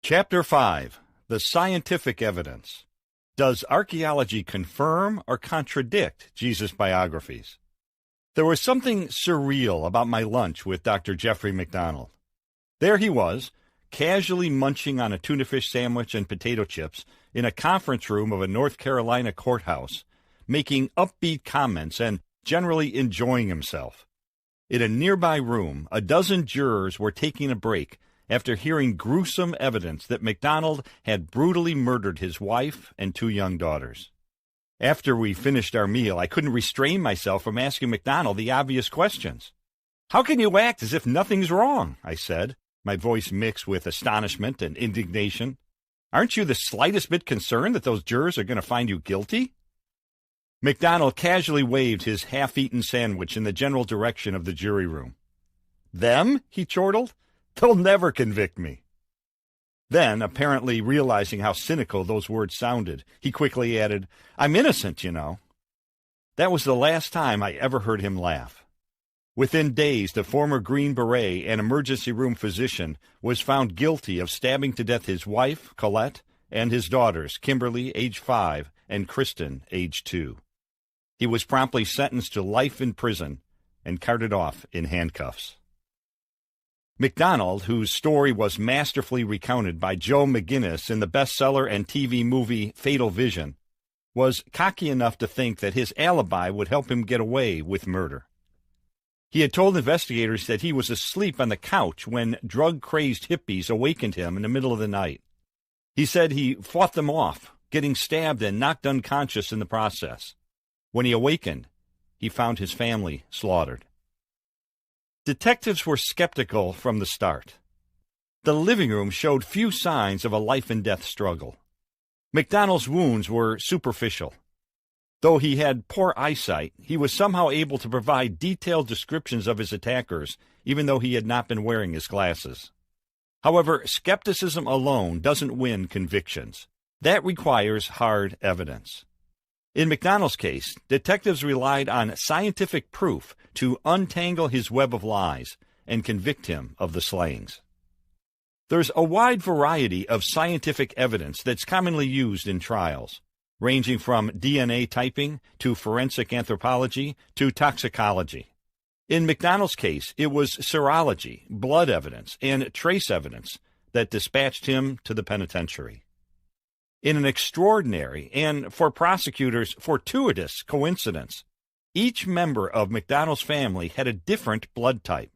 Chapter 5. The Scientific Evidence. Does archaeology confirm or contradict Jesus' biographies? There was something surreal about my lunch with Dr. Jeffrey MacDonald. There he was, casually munching on a tuna fish sandwich and potato chips in a conference room of a North Carolina courthouse, making upbeat comments and generally enjoying himself. In a nearby room, a dozen jurors were taking a break after hearing gruesome evidence that MacDonald had brutally murdered his wife and 2 young daughters. After we finished our meal, I couldn't restrain myself from asking MacDonald the obvious questions. "How can you act as if nothing's wrong?" I said, my voice mixed with astonishment and indignation. "Aren't you the slightest bit concerned that those jurors are going to find you guilty?" MacDonald casually waved his half-eaten sandwich in the general direction of the jury room. "Them?" he chortled. "They'll never convict me." Then, apparently realizing how cynical those words sounded, he quickly added, "I'm innocent, you know." That was the last time I ever heard him laugh. Within days, the former Green Beret and emergency room physician was found guilty of stabbing to death his wife, Colette, and his daughters, Kimberly, age 5, and Kristen, age 2. He was promptly sentenced to life in prison and carted off in handcuffs. MacDonald, whose story was masterfully recounted by Joe McGinnis in the bestseller and TV movie Fatal Vision, was cocky enough to think that his alibi would help him get away with murder. He had told investigators that he was asleep on the couch when drug-crazed hippies awakened him in the middle of the night. He said he fought them off, getting stabbed and knocked unconscious in the process. When he awakened, he found his family slaughtered. Detectives were skeptical from the start. The living room showed few signs of a life-and-death struggle. MacDonald's wounds were superficial. Though he had poor eyesight, he was somehow able to provide detailed descriptions of his attackers, even though he had not been wearing his glasses. However, skepticism alone doesn't win convictions. That requires hard evidence. In MacDonald's case, detectives relied on scientific proof to untangle his web of lies and convict him of the slayings. There's a wide variety of scientific evidence that's commonly used in trials, ranging from DNA typing to forensic anthropology to toxicology. In MacDonald's case, it was serology, blood evidence, and trace evidence that dispatched him to the penitentiary. In an extraordinary and, for prosecutors, fortuitous coincidence, each member of MacDonald's family had a different blood type.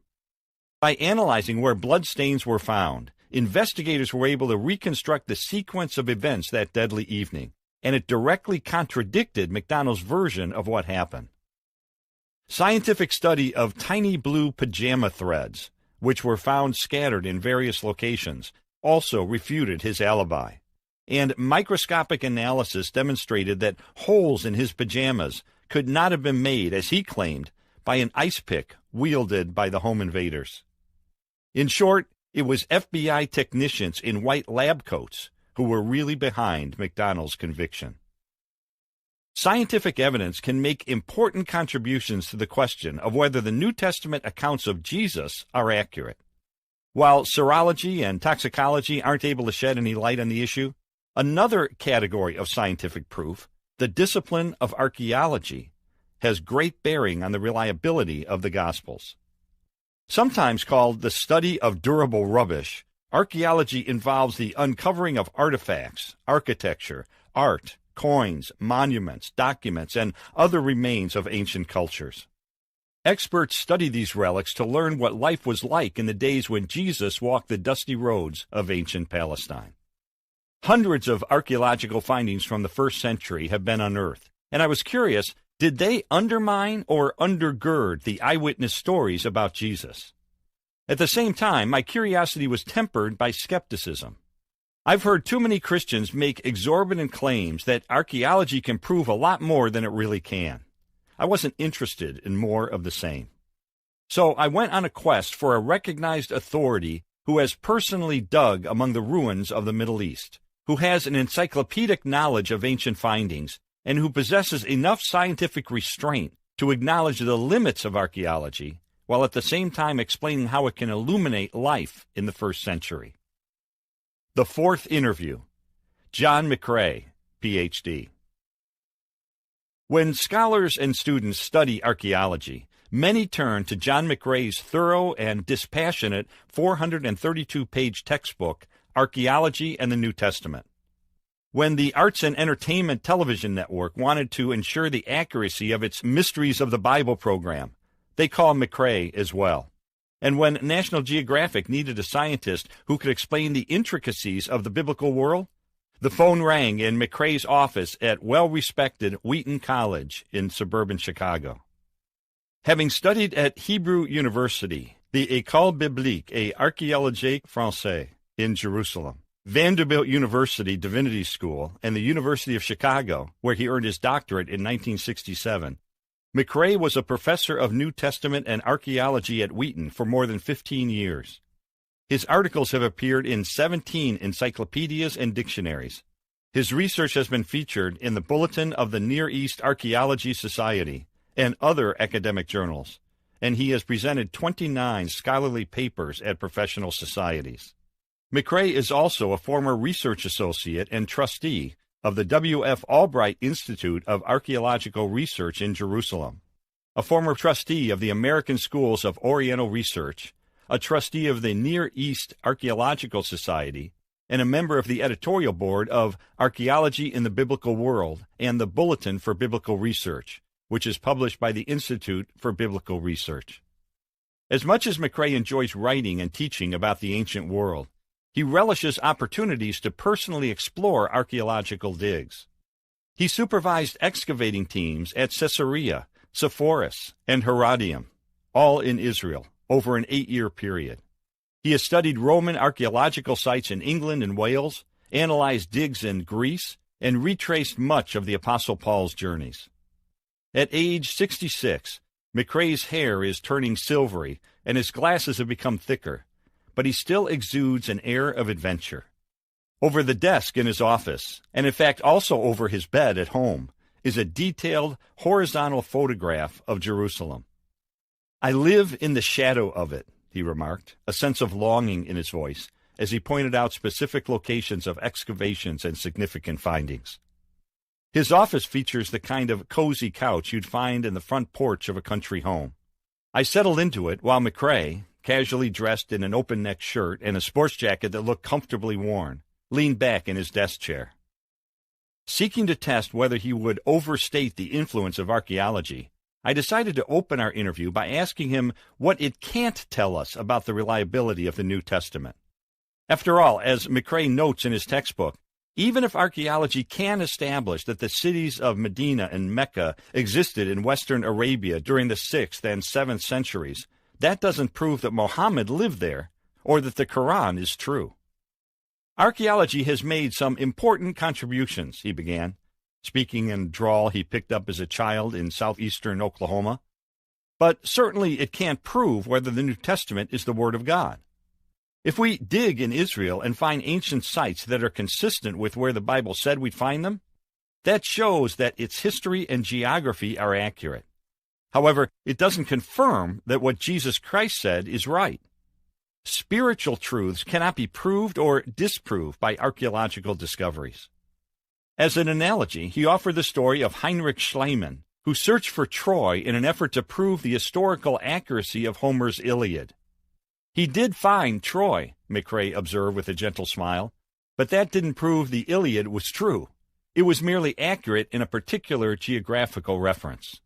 By analyzing where blood stains were found, investigators were able to reconstruct the sequence of events that deadly evening, and it directly contradicted MacDonald's version of what happened. Scientific study of tiny blue pajama threads, which were found scattered in various locations, also refuted his alibi. And microscopic analysis demonstrated that holes in his pajamas could not have been made, as he claimed, by an ice pick wielded by the home invaders. In short, it was FBI technicians in white lab coats who were really behind MacDonald's conviction. Scientific evidence can make important contributions to the question of whether the New Testament accounts of Jesus are accurate. While serology and toxicology aren't able to shed any light on the issue, another category of scientific proof, the discipline of archaeology, has great bearing on the reliability of the Gospels. Sometimes called the study of durable rubbish, archaeology involves the uncovering of artifacts, architecture, art, coins, monuments, documents, and other remains of ancient cultures. Experts study these relics to learn what life was like in the days when Jesus walked the dusty roads of ancient Palestine. Hundreds of archaeological findings from the 1st century have been unearthed, and I was curious, did they undermine or undergird the eyewitness stories about Jesus? At the same time, my curiosity was tempered by skepticism. I've heard too many Christians make exorbitant claims that archaeology can prove a lot more than it really can. I wasn't interested in more of the same. So I went on a quest for a recognized authority who has personally dug among the ruins of the Middle East, who has an encyclopedic knowledge of ancient findings, and who possesses enough scientific restraint to acknowledge the limits of archaeology, while at the same time explaining how it can illuminate life in the 1st century. The Fourth Interview. John McRay, Ph.D. When scholars and students study archaeology, many turn to John McRay's thorough and dispassionate 432-page textbook, Archaeology and the New Testament. When the Arts and Entertainment Television Network wanted to ensure the accuracy of its Mysteries of the Bible program, they call McRay as well. And when National Geographic needed a scientist who could explain the intricacies of the biblical world, the phone rang in McRay's office at well-respected Wheaton College in suburban Chicago. Having studied at Hebrew University, the École Biblique et Archéologique Française in Jerusalem, Vanderbilt University Divinity School, and the University of Chicago, where he earned his doctorate in 1967, McRay was a professor of New Testament and archaeology at Wheaton for more than 15 years. His articles have appeared in 17 encyclopedias and dictionaries. His research has been featured in the Bulletin of the Near East Archaeology Society and other academic journals, and he has presented 29 scholarly papers at professional societies. McRay is also a former research associate and trustee of the W.F. Albright Institute of Archaeological Research in Jerusalem, a former trustee of the American Schools of Oriental Research, a trustee of the Near East Archaeological Society, and a member of the editorial board of Archaeology in the Biblical World and the Bulletin for Biblical Research, which is published by the Institute for Biblical Research. As much as McRay enjoys writing and teaching about the ancient world, he relishes opportunities to personally explore archaeological digs. He supervised excavating teams at Caesarea, Sepphoris, and Herodium, all in Israel, over an 8-year period. He has studied Roman archaeological sites in England and Wales, analyzed digs in Greece, and retraced much of the Apostle Paul's journeys. At age 66, McRay's hair is turning silvery, and his glasses have become thicker, but he still exudes an air of adventure. Over the desk in his office, and in fact also over his bed at home, is a detailed horizontal photograph of Jerusalem. "I live in the shadow of it," he remarked, a sense of longing in his voice, as he pointed out specific locations of excavations and significant findings. His office features the kind of cozy couch you'd find in the front porch of a country home. I settled into it while McRay, casually dressed in an open-neck shirt and a sports jacket that looked comfortably worn, leaned back in his desk chair. Seeking to test whether he would overstate the influence of archaeology, I decided to open our interview by asking him what it can't tell us about the reliability of the New Testament. After all, as McRay notes in his textbook, even if archaeology can establish that the cities of Medina and Mecca existed in western Arabia during the 6th and 7th centuries, that doesn't prove that Muhammad lived there or that the Quran is true. "Archaeology has made some important contributions," he began, speaking in a drawl he picked up as a child in southeastern Oklahoma. "But certainly it can't prove whether the New Testament is the Word of God. If we dig in Israel and find ancient sites that are consistent with where the Bible said we'd find them, that shows that its history and geography are accurate. However, it doesn't confirm that what Jesus Christ said is right. Spiritual truths cannot be proved or disproved by archaeological discoveries." As an analogy, he offered the story of Heinrich Schliemann, who searched for Troy in an effort to prove the historical accuracy of Homer's Iliad. "He did find Troy," McRay observed with a gentle smile, "but that didn't prove the Iliad was true. It was merely accurate in a particular geographical reference."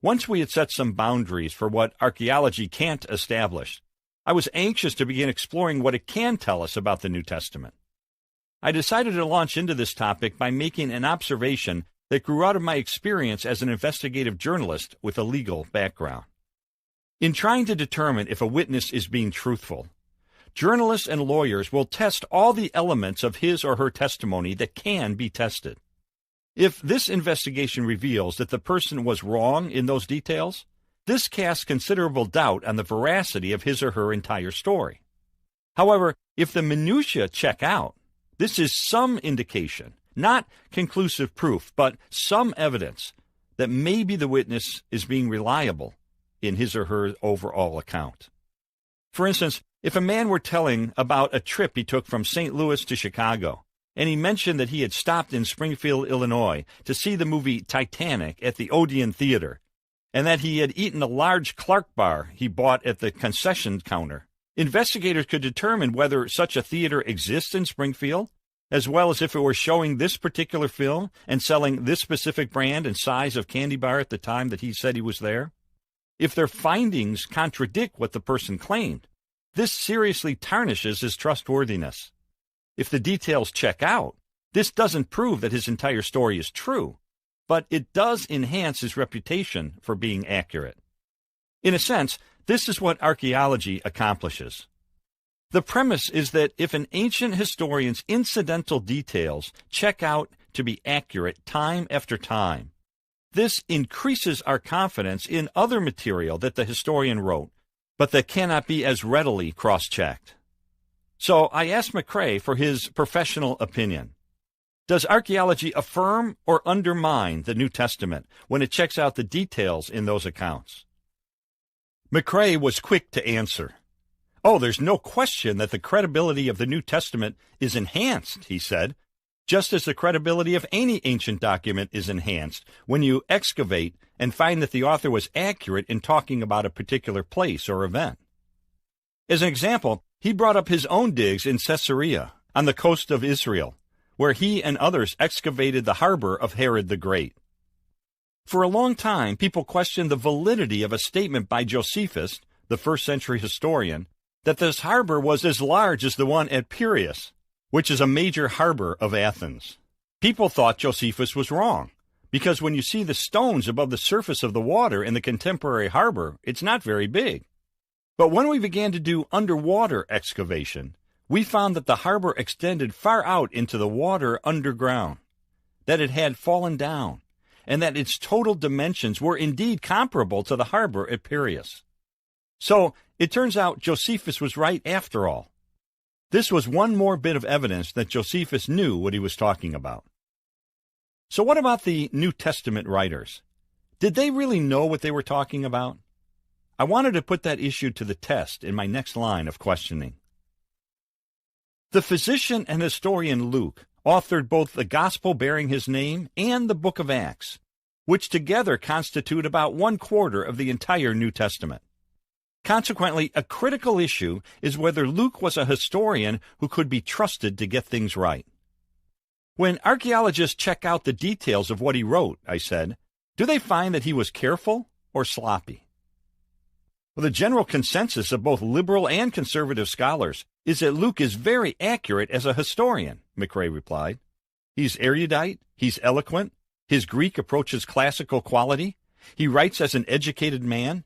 Once we had set some boundaries for what archaeology can't establish, I was anxious to begin exploring what it can tell us about the New Testament. I decided to launch into this topic by making an observation that grew out of my experience as an investigative journalist with a legal background. In trying to determine if a witness is being truthful, journalists and lawyers will test all the elements of his or her testimony that can be tested. If this investigation reveals that the person was wrong in those details, this casts considerable doubt on the veracity of his or her entire story. However, if the minutiae check out, this is some indication, not conclusive proof, but some evidence that maybe the witness is being reliable in his or her overall account. For instance, If a man were telling about a trip he took from St. Louis to Chicago, and he mentioned that he had stopped in Springfield, Illinois, to see the movie Titanic at the Odeon Theater, and that he had eaten a large Clark bar he bought at the concession counter, investigators could determine whether such a theater exists in Springfield, as well as if it were showing this particular film and selling this specific brand and size of candy bar at the time that he said he was there. If their findings contradict what the person claimed, this seriously tarnishes his trustworthiness. If the details check out, this doesn't prove that his entire story is true, but it does enhance his reputation for being accurate. In a sense, this is what archaeology accomplishes. The premise is that if an ancient historian's incidental details check out to be accurate time after time, this increases our confidence in other material that the historian wrote, but that cannot be as readily cross-checked. So I asked McRay for his professional opinion. Does archaeology affirm or undermine the New Testament when it checks out the details in those accounts? McRay was quick to answer. Oh, there's no question that the credibility of the New Testament is enhanced, he said, just as the credibility of any ancient document is enhanced when you excavate and find that the author was accurate in talking about a particular place or event. As an example, he brought up his own digs in Caesarea, on the coast of Israel, where he and others excavated the harbor of Herod the Great. For a long time, people questioned the validity of a statement by Josephus, the first-century historian, that this harbor was as large as the one at Piraeus, which is a major harbor of Athens. People thought Josephus was wrong, because when you see the stones above the surface of the water in the contemporary harbor, it's not very big. But when we began to do underwater excavation, we found that the harbor extended far out into the water underground, that it had fallen down, and that its total dimensions were indeed comparable to the harbor at Piraeus. So, it turns out Josephus was right after all. This was one more bit of evidence that Josephus knew what he was talking about. So what about the New Testament writers? Did they really know what they were talking about? I wanted to put that issue to the test in my next line of questioning. The physician and historian Luke authored both the Gospel bearing his name and the book of Acts, which together constitute about 1/4 of the entire New Testament. Consequently, a critical issue is whether Luke was a historian who could be trusted to get things right. When archaeologists check out the details of what he wrote, I said, do they find that he was careful or sloppy? Well, the general consensus of both liberal and conservative scholars is that Luke is very accurate as a historian, McRay replied. He's erudite, he's eloquent, his Greek approaches classical quality, he writes as an educated man,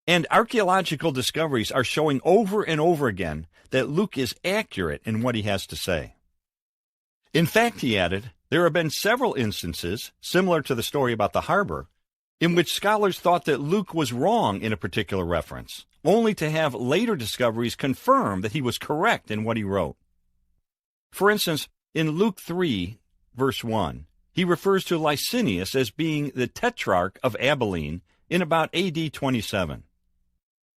and archaeological discoveries are showing over and over again that Luke is accurate in what he has to say. In fact, he added, there have been several instances, similar to the story about the harbor, in which scholars thought that Luke was wrong in a particular reference, only to have later discoveries confirm that he was correct in what he wrote. For instance, in Luke 3, verse 1, he refers to Licinius as being the tetrarch of Abilene in about AD 27.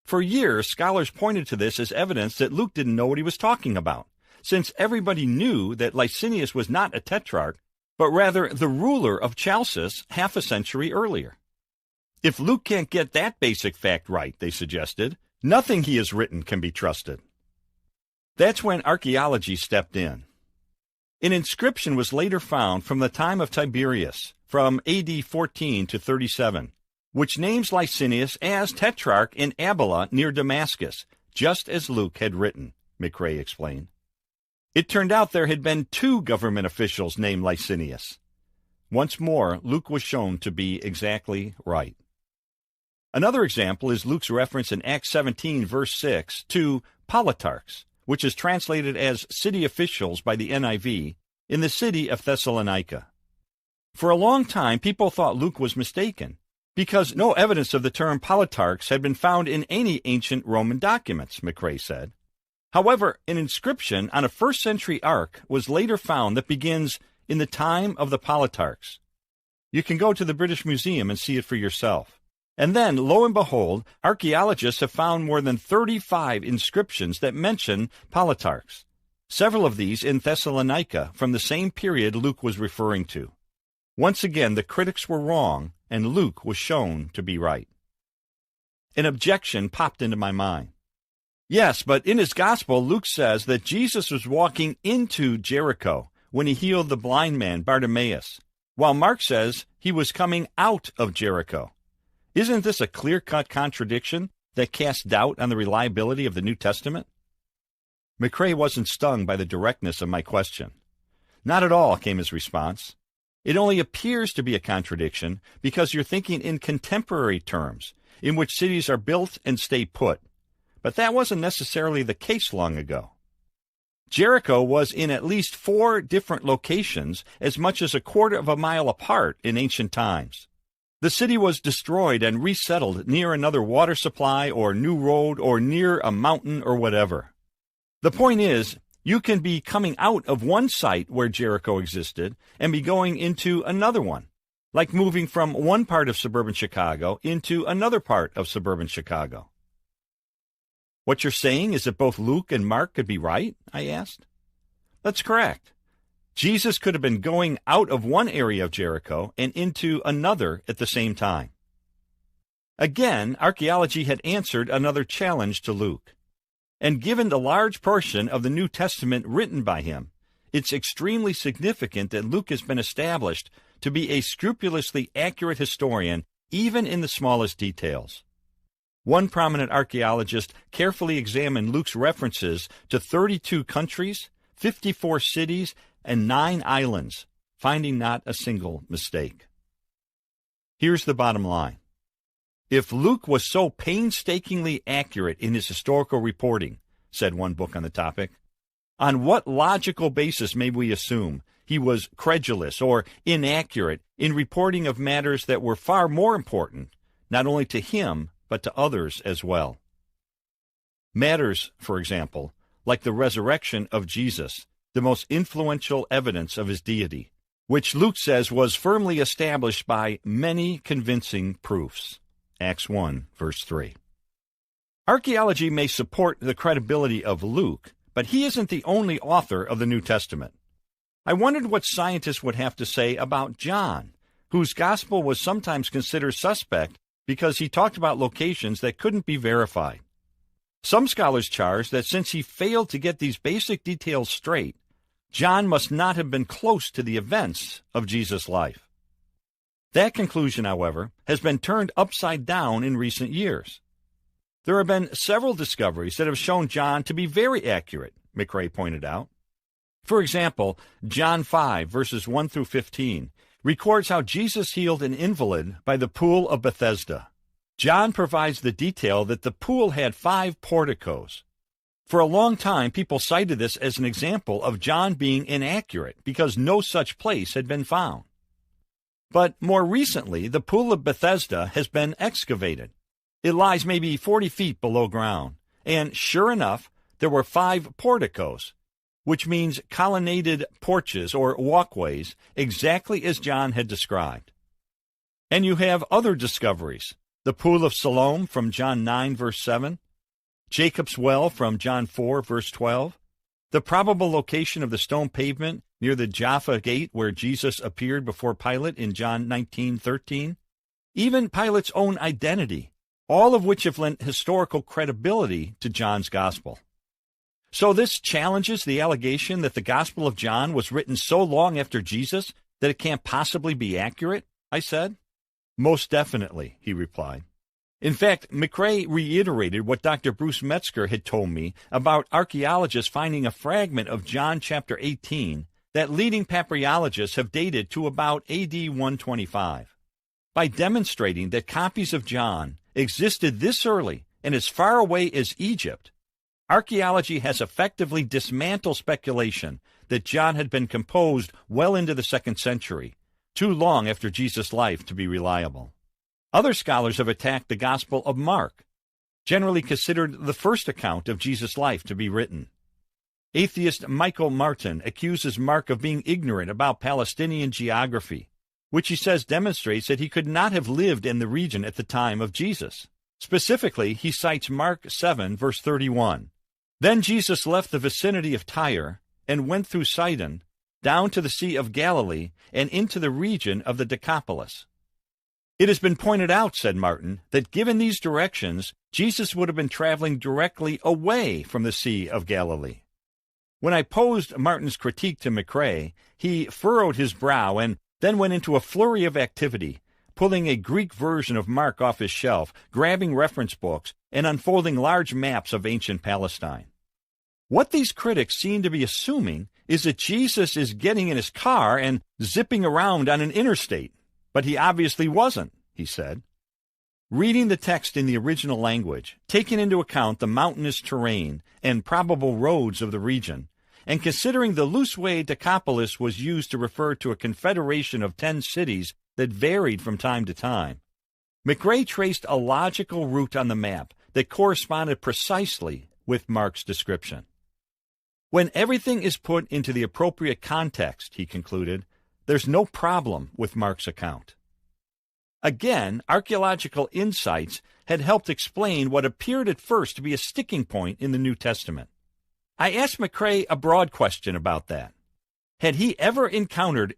For years, scholars pointed to this as evidence that Luke didn't know what he was talking about, since everybody knew that Licinius was not a tetrarch, but rather the ruler of Chalcis half a century earlier. If Luke can't get that basic fact right, they suggested, nothing he has written can be trusted. That's when archaeology stepped in. An inscription was later found from the time of Tiberius, from AD 14 to 37, which names Licinius as tetrarch in Abila near Damascus, just as Luke had written, McRay explained. It turned out there had been 2 government officials named Licinius. Once more, Luke was shown to be exactly right. Another example is Luke's reference in Acts 17, verse 6, to politarchs, which is translated as city officials by the NIV, in the city of Thessalonica. For a long time, people thought Luke was mistaken, because no evidence of the term politarchs had been found in any ancient Roman documents, McRay said. However, an inscription on a first-century ark was later found that begins, in the time of the politarchs. You can go to the British Museum and see it for yourself. And then, lo and behold, archaeologists have found more than 35 inscriptions that mention Politarchs, several of these in Thessalonica from the same period Luke was referring to. Once again, the critics were wrong, and Luke was shown to be right. An objection popped into my mind. Yes, but in his gospel, Luke says that Jesus was walking into Jericho when he healed the blind man Bartimaeus, while Mark says he was coming out of Jericho. Isn't this a clear-cut contradiction that casts doubt on the reliability of the New Testament? McRay wasn't stung by the directness of my question. Not at all, came his response. It only appears to be a contradiction because you're thinking in contemporary terms, in which cities are built and stay put. But that wasn't necessarily the case long ago. Jericho was in at least 4 different locations as much as a quarter of a mile apart in ancient times. The city was destroyed and resettled near another water supply or new road or near a mountain or whatever. The point is, you can be coming out of one site where Jericho existed and be going into another one, like moving from one part of suburban Chicago into another part of suburban Chicago. What you're saying is that both Luke and Mark could be right? I asked. That's correct. Jesus could have been going out of one area of Jericho and into another at the same time. Again, archaeology had answered another challenge to Luke. And given the large portion of the New Testament written by him, it's extremely significant that Luke has been established to be a scrupulously accurate historian, even in the smallest details. One prominent archaeologist carefully examined Luke's references to 32 countries, 54 cities, and 9 islands, finding not a single mistake. Here's the bottom line. If Luke was so painstakingly accurate in his historical reporting, said one book on the topic, on what logical basis may we assume he was credulous or inaccurate in reporting of matters that were far more important, not only to him, but to others as well? Matters, for example, like the resurrection of Jesus, the most influential evidence of his deity, which Luke says was firmly established by many convincing proofs. Acts 1, verse 3. Archaeology may support the credibility of Luke, but he isn't the only author of the New Testament. I wondered what scientists would have to say about John, whose gospel was sometimes considered suspect because he talked about locations that couldn't be verified. Some scholars charge that since he failed to get these basic details straight, John must not have been close to the events of Jesus' life. That conclusion, however, has been turned upside down in recent years. There have been several discoveries that have shown John to be very accurate, McRay pointed out. For example, John 5, verses 1 through 15, records how Jesus healed an invalid by the pool of Bethesda. John provides the detail that the pool had 5 porticos. For a long time, people cited this as an example of John being inaccurate because no such place had been found. But more recently, the pool of Bethesda has been excavated. It lies maybe 40 feet below ground, and sure enough, there were 5 porticos, which means colonnaded porches or walkways, exactly as John had described. And you have other discoveries. The pool of Siloam from John 9, verse 7, Jacob's well from John 4, verse 12, the probable location of the stone pavement near the Jaffa Gate where Jesus appeared before Pilate in John 19:13, even Pilate's own identity, all of which have lent historical credibility to John's gospel. So this challenges the allegation that the Gospel of John was written so long after Jesus that it can't possibly be accurate, I said. Most definitely, he replied. In fact, McRay reiterated what Dr. Bruce Metzger had told me about archaeologists finding a fragment of John chapter 18 that leading papyrologists have dated to about AD 125. By demonstrating that copies of John existed this early and as far away as Egypt, archaeology has effectively dismantled speculation that John had been composed well into the 2nd century, too long after Jesus' life to be reliable. Other scholars have attacked the Gospel of Mark, generally considered the first account of Jesus' life to be written. Atheist Michael Martin accuses Mark of being ignorant about Palestinian geography, which he says demonstrates that he could not have lived in the region at the time of Jesus. Specifically, he cites Mark 7, verse 31. Then Jesus left the vicinity of Tyre and went through Sidon, down to the Sea of Galilee, and into the region of the Decapolis. It has been pointed out, said Martin, that given these directions, Jesus would have been traveling directly away from the Sea of Galilee. When I posed Martin's critique to McRay, he furrowed his brow and then went into a flurry of activity, pulling a Greek version of Mark off his shelf, grabbing reference books, and unfolding large maps of ancient Palestine. What these critics seem to be assuming is that Jesus is getting in his car and zipping around on an interstate, but he obviously wasn't, he said. Reading the text in the original language, taking into account the mountainous terrain and probable roads of the region, and considering the loose way Decapolis was used to refer to a confederation of 10 cities that varied from time to time, McRay traced a logical route on the map that corresponded precisely with Mark's description. When everything is put into the appropriate context, he concluded, there's no problem with Mark's account. Again, archaeological insights had helped explain what appeared at first to be a sticking point in the New Testament. I asked McRay a broad question about that. Had he ever encountered